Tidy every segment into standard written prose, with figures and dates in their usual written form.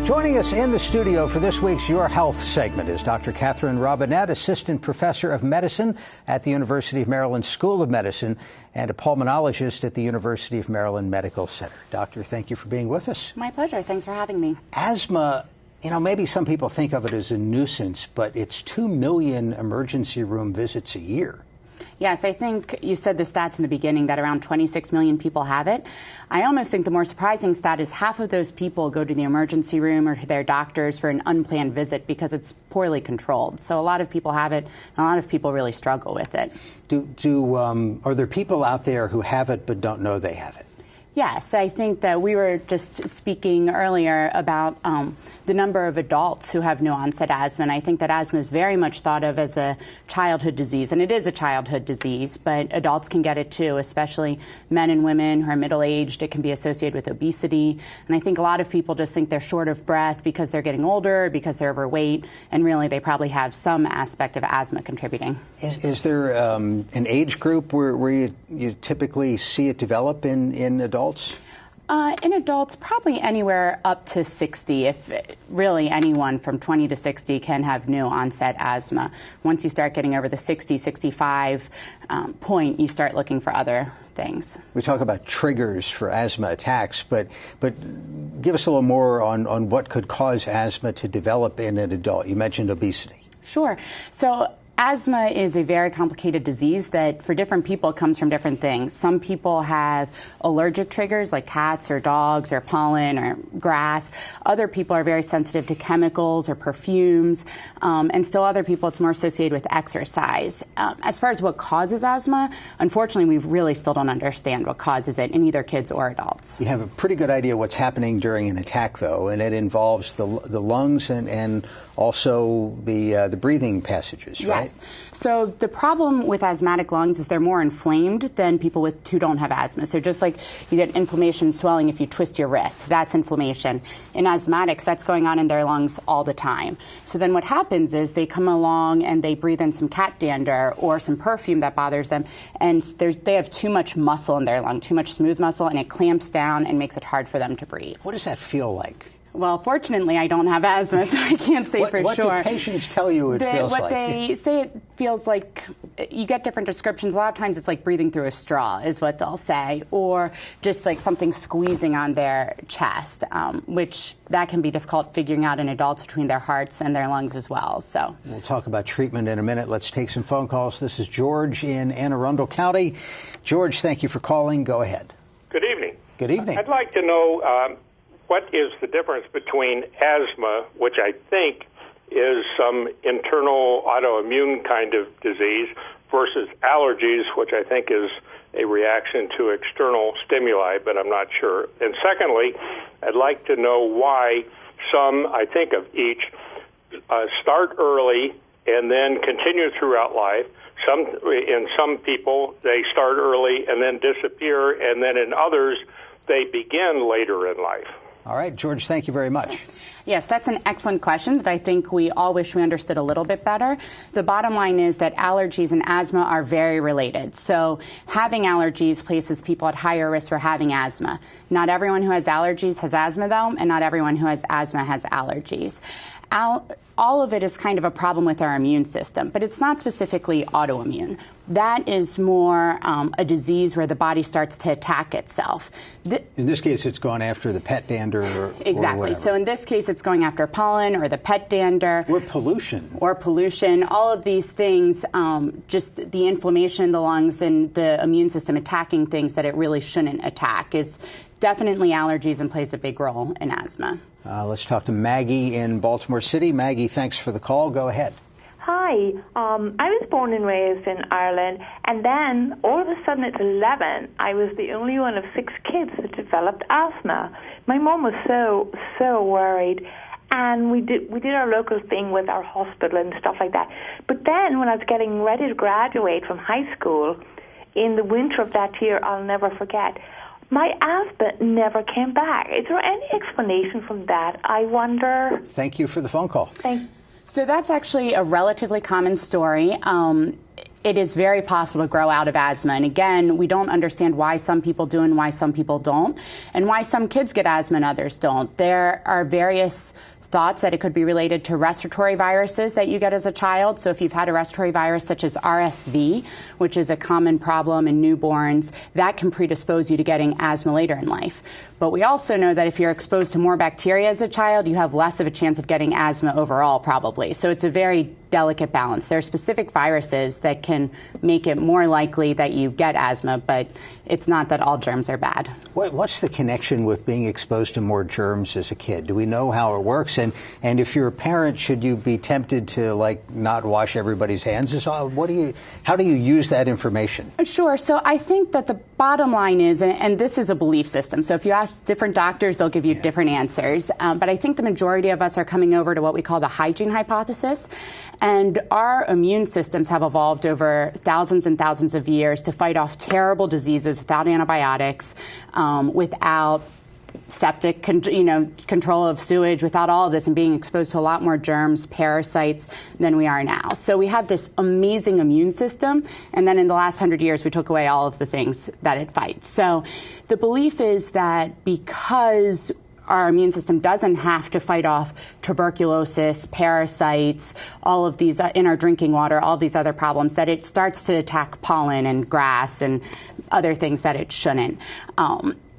Joining us in the studio for this week's Your Health segment is Dr. Catherine Robinette, Assistant Professor of Medicine at the University of Maryland School of Medicine and a pulmonologist at the University of Maryland Medical Center. Doctor, thank you for being with us. My pleasure. Thanks for having me. Asthma, maybe some people think of it as a nuisance, but it's 2 million emergency room visits a year. Yes, I think you said the stats in the beginning that around 26 million people have it. I almost think the more surprising stat is half of those people go to the emergency room or to their doctors for an unplanned visit because it's poorly controlled. So a lot of people have it, and a lot of people really struggle with it. Are there people out there who have it but don't know they have it? Yes, I think that we were just speaking earlier about the number of adults who have new onset asthma, and I think that asthma is very much thought of as a childhood disease, and it is a childhood disease, but adults can get it too, especially men and women who are middle-aged. It can be associated with obesity, and I think a lot of people just think they're short of breath because they're getting older, because they're overweight, and really they probably have some aspect of asthma contributing. Is there an age group where you typically see it develop in adults? In adults, probably anywhere up to 60. If really anyone from 20 to 60 can have new onset asthma. Once you start getting over the 60, 65 point, you start looking for other things. We talk about triggers for asthma attacks, but give us a little more on what could cause asthma to develop in an adult. You mentioned obesity. Sure. So asthma is a very complicated disease that for different people comes from different things. Some people have allergic triggers like cats or dogs or pollen or grass. Other people are very sensitive to chemicals or perfumes. And still other people, it's more associated with exercise. As far as what causes asthma, unfortunately, we really still don't understand what causes it in either kids or adults. You have a pretty good idea what's happening during an attack, though, and it involves the lungs and also the breathing passages, right? Yes. So the problem with asthmatic lungs is they're more inflamed than people who don't have asthma. So just like you get inflammation, swelling if you twist your wrist, that's inflammation. In asthmatics, that's going on in their lungs all the time. So then what happens is they come along and they breathe in some cat dander or some perfume that bothers them, and they have too much muscle in their lung, too much smooth muscle, and it clamps down and makes it hard for them to breathe. What does that feel like? Well, fortunately, I don't have asthma, so I can't say for what sure. What do patients tell you it feels like? What they say it feels like, you get different descriptions. A lot of times it's like breathing through a straw is what they'll say, or just like something squeezing on their chest, which that can be difficult figuring out in adults between their hearts and their lungs as well. So we'll talk about treatment in a minute. Let's take some phone calls. This is George in Anne Arundel County. George, thank you for calling. Go ahead. Good evening. Good evening. I'd like to know what is the difference between asthma, which I think is some internal autoimmune kind of disease, versus allergies, which I think is a reaction to external stimuli, but I'm not sure. And secondly, I'd like to know why some, I think of each, start early and then continue throughout life. In some people, they start early and then disappear, and then in others, they begin later in life. All right, George, thank you very much. Yes, that's an excellent question that I think we all wish we understood a little bit better. The bottom line is that allergies and asthma are very related. So having allergies places people at higher risk for having asthma. Not everyone who has allergies has asthma, though, and not everyone who has asthma has allergies. All of it is kind of a problem with our immune system, but it's not specifically autoimmune. That is more a disease where the body starts to attack itself. In this case, it's gone after the pet dander Exactly. So in this case, it's going after pollen or the pet dander. Or pollution. Or pollution. All of these things, just the inflammation in the lungs and the immune system attacking things that it really shouldn't attack. It's definitely allergies and plays a big role in asthma. Let's talk to Maggie in Baltimore City. Maggie, thanks for the call. Go ahead. Hi. I was born and raised in Ireland, and then all of a sudden at 11, I was the only one of 6 kids that developed asthma. My mom was so worried, and we did our local thing with our hospital and stuff like that. But then when I was getting ready to graduate from high school, in the winter of that year, I'll never forget, my asthma never came back. Is there any explanation from that? I wonder. Thank you for the phone call. So that's actually a relatively common story. it is very possible to grow out of asthma. And again, we don't understand why some people do and why some people don't, and why some kids get asthma and others don't. There are various thoughts that it could be related to respiratory viruses that you get as a child. So if you've had a respiratory virus such as RSV, which is a common problem in newborns, that can predispose you to getting asthma later in life. But we also know that if you're exposed to more bacteria as a child, you have less of a chance of getting asthma overall, probably. So it's a very delicate balance. There are specific viruses that can make it more likely that you get asthma, but it's not that all germs are bad. What's the connection with being exposed to more germs as a kid? Do we know how it works? And if you're a parent, should you be tempted to not wash everybody's hands? How do you use that information? Sure. So I think that the bottom line is, and this is a belief system. So if you ask different doctors, they'll give you different answers. But I think the majority of us are coming over to what we call the hygiene hypothesis. And our immune systems have evolved over thousands and thousands of years to fight off terrible diseases without antibiotics, without septic control of sewage, without all of this, and being exposed to a lot more germs, parasites than we are now. So we have this amazing immune system, and then in the last 100 years we took away all of the things that it fights. So the belief is that because our immune system doesn't have to fight off tuberculosis, parasites, all of these in our drinking water, all of these other problems, that it starts to attack pollen and grass and other things that it shouldn't.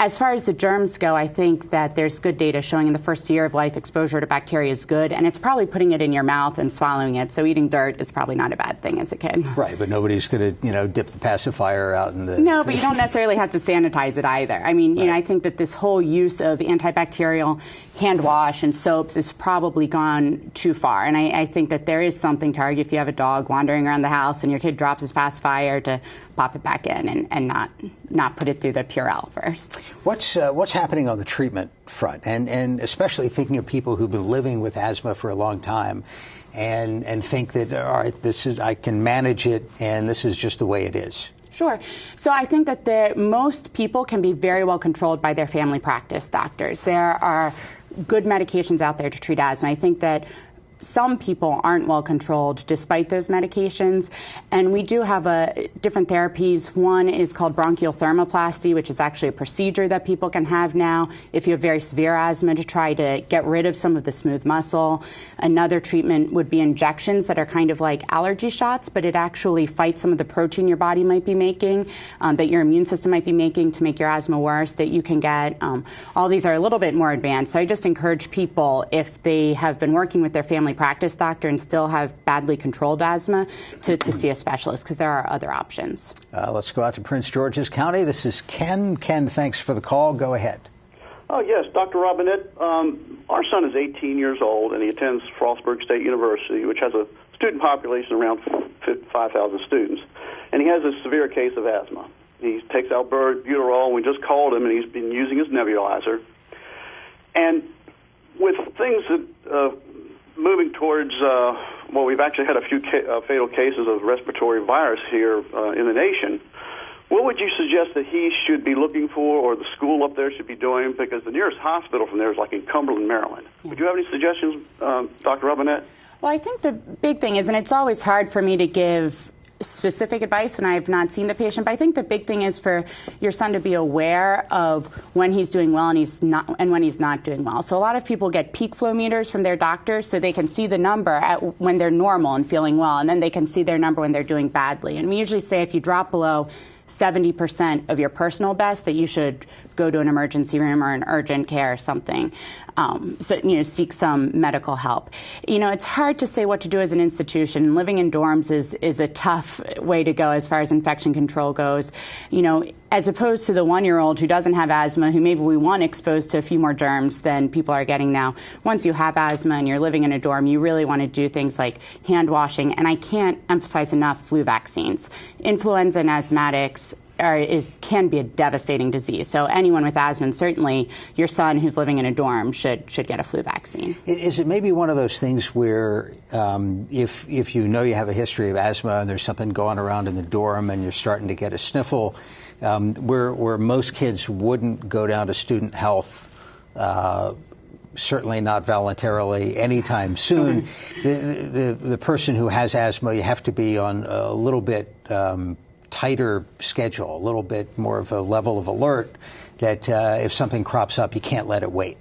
As far as the germs go, I think that there's good data showing in the first year of life exposure to bacteria is good, and it's probably putting it in your mouth and swallowing it. So eating dirt is probably not a bad thing as a kid. Right, but nobody's going to, dip the pacifier out in the... No, but you don't necessarily have to sanitize it either. I mean, right. I think that this whole use of antibacterial hand wash and soaps has probably gone too far. And I think that there is something to argue if you have a dog wandering around the house and your kid drops his pacifier to pop it back in and not put it through the Purell first. What's happening on the treatment front, and especially thinking of people who've been living with asthma for a long time, and think that, all right, I can manage it, and this is just the way it is? Sure. So I think that most people can be very well controlled by their family practice doctors. There are good medications out there to treat asthma. I think that some people aren't well controlled despite those medications, and we do have different therapies. One is called bronchial thermoplasty, which is actually a procedure that people can have now if you have very severe asthma to try to get rid of some of the smooth muscle. Another treatment would be injections that are kind of like allergy shots, but it actually fights some of the protein your body might be making, that your immune system might be making to make your asthma worse, that you can get. All these are a little bit more advanced. So I just encourage people, if they have been working with their family practice doctor and still have badly controlled asthma, to see a specialist, because there are other options. Let's go out to Prince George's County. This is Ken. Ken, thanks for the call. Go ahead. Oh, yes, Dr. Robinette. Our son is 18 years old, and he attends Frostburg State University, which has a student population around 5,000 students, and he has a severe case of asthma. He takes albuterol, and we just called him, and he's been using his nebulizer. And with things that moving towards, we've actually had a few fatal cases of respiratory virus here in the nation. What would you suggest that he should be looking for, or the school up there should be doing? Because the nearest hospital from there is like in Cumberland, Maryland. Yeah. Would you have any suggestions, Dr. Robinette? Well, I think the big thing is, and it's always hard for me to give specific advice when I have not seen the patient, but I think the big thing is for your son to be aware of when he's doing well and when he's not doing well. So a lot of people get peak flow meters from their doctors so they can see the number when they're normal and feeling well, and then they can see their number when they're doing badly. And we usually say if you drop below 70% of your personal best, that you should go to an emergency room or an urgent care or something. Seek some medical help. It's hard to say what to do as an institution. Living in dorms is a tough way to go as far as infection control goes. As opposed to the 1-year-old who doesn't have asthma, who maybe we want exposed to a few more germs than people are getting now. Once you have asthma and you're living in a dorm, you really want to do things like hand washing. And I can't emphasize enough flu vaccines. Influenza and asthmatics can be a devastating disease. So anyone with asthma, and certainly your son who's living in a dorm, should get a flu vaccine. Is it maybe one of those things where if you know you have a history of asthma and there's something going around in the dorm and you're starting to get a sniffle, where most kids wouldn't go down to student health certainly not voluntarily anytime soon. The person who has asthma, you have to be on a little bit tighter schedule, a little bit more of a level of alert that if something crops up, you can't let it wait.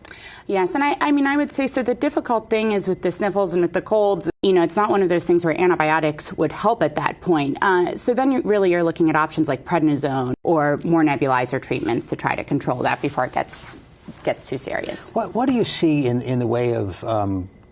Yes, and I would say, so the difficult thing is with the sniffles and with the colds, it's not one of those things where antibiotics would help at that point. So then you're looking at options like prednisone or more nebulizer treatments to try to control that before it gets too serious. What do you see in the way of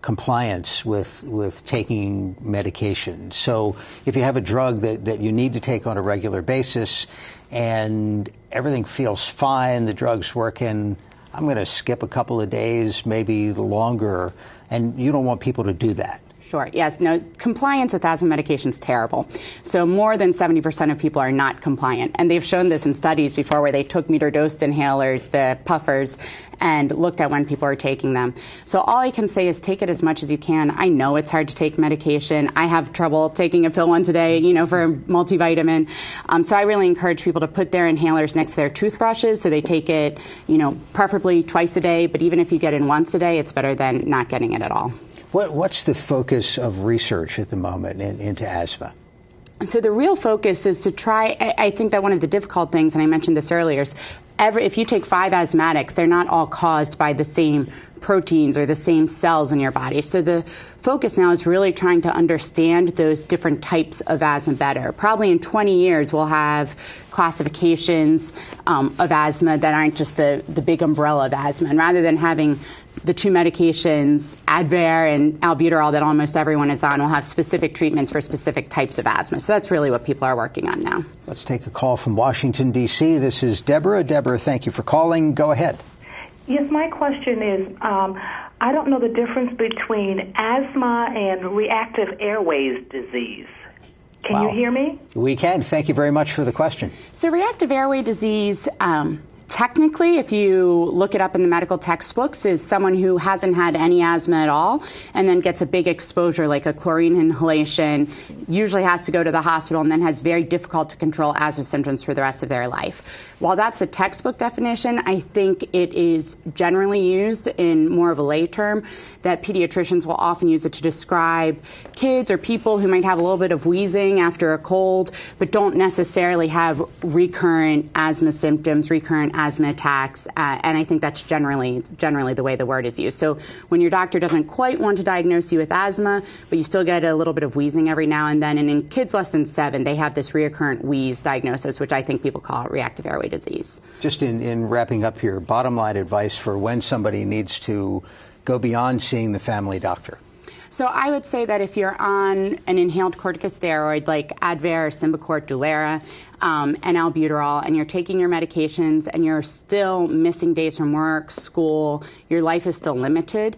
compliance with taking medication? So if you have a drug that you need to take on a regular basis and everything feels fine, the drug's working, I'm going to skip a couple of days, maybe longer, and you don't want people to do that. Sure. Yes. No, compliance with asthma medication is terrible. So more than 70% of people are not compliant. And they've shown this in studies before where they took meter-dosed inhalers, the puffers, and looked at when people are taking them. So all I can say is take it as much as you can. I know it's hard to take medication. I have trouble taking a pill once a day, for a multivitamin. So I really encourage people to put their inhalers next to their toothbrushes so they take it, preferably twice a day. But even if you get it once a day, it's better than not getting it at all. What's the focus of research at the moment into asthma? So the real focus is to try, I think that one of the difficult things, and I mentioned this earlier, is if you take 5 asthmatics, they're not all caused by the same proteins or the same cells in your body. So the focus now is really trying to understand those different types of asthma better. Probably in 20 years, we'll have classifications of asthma that aren't just the big umbrella of asthma. And rather than having the 2 medications, Advair and albuterol, that almost everyone is on, will have specific treatments for specific types of asthma. So that's really what people are working on now. Let's take a call from Washington, D.C. This is Deborah. Deborah, thank you for calling. Go ahead. Yes, my question is, I don't know the difference between asthma and reactive airways disease. Can you hear me? We can. Thank you very much for the question. So reactive airway disease, technically, if you look it up in the medical textbooks, is someone who hasn't had any asthma at all and then gets a big exposure like a chlorine inhalation, usually has to go to the hospital and then has very difficult to control asthma symptoms for the rest of their life. While that's the textbook definition, I think it is generally used in more of a lay term that pediatricians will often use it to describe kids or people who might have a little bit of wheezing after a cold but don't necessarily have recurrent asthma symptoms, recurrent asthma attacks, and I think that's generally the way the word is used. So when your doctor doesn't quite want to diagnose you with asthma, but you still get a little bit of wheezing every now and then, and in kids less than 7, they have this recurrent wheeze diagnosis, which I think people call reactive airway disease. Just in wrapping up here, bottom line advice for when somebody needs to go beyond seeing the family doctor. So I would say that if you're on an inhaled corticosteroid like Advair, Symbicort, Dulera, and albuterol, and you're taking your medications and you're still missing days from work, school, your life is still limited,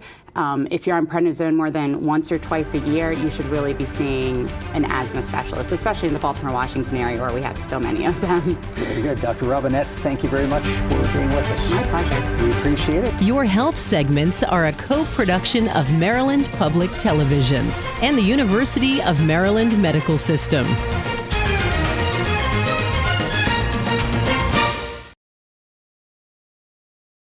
if you're on prednisone more than once or twice a year, you should really be seeing an asthma specialist, especially in the Baltimore, Washington area where we have so many of them. Very good. Dr. Robinette, thank you very much for being with us. My pleasure. We appreciate it. Your health segments are a co-production of Maryland Public Television and the University of Maryland Medical System.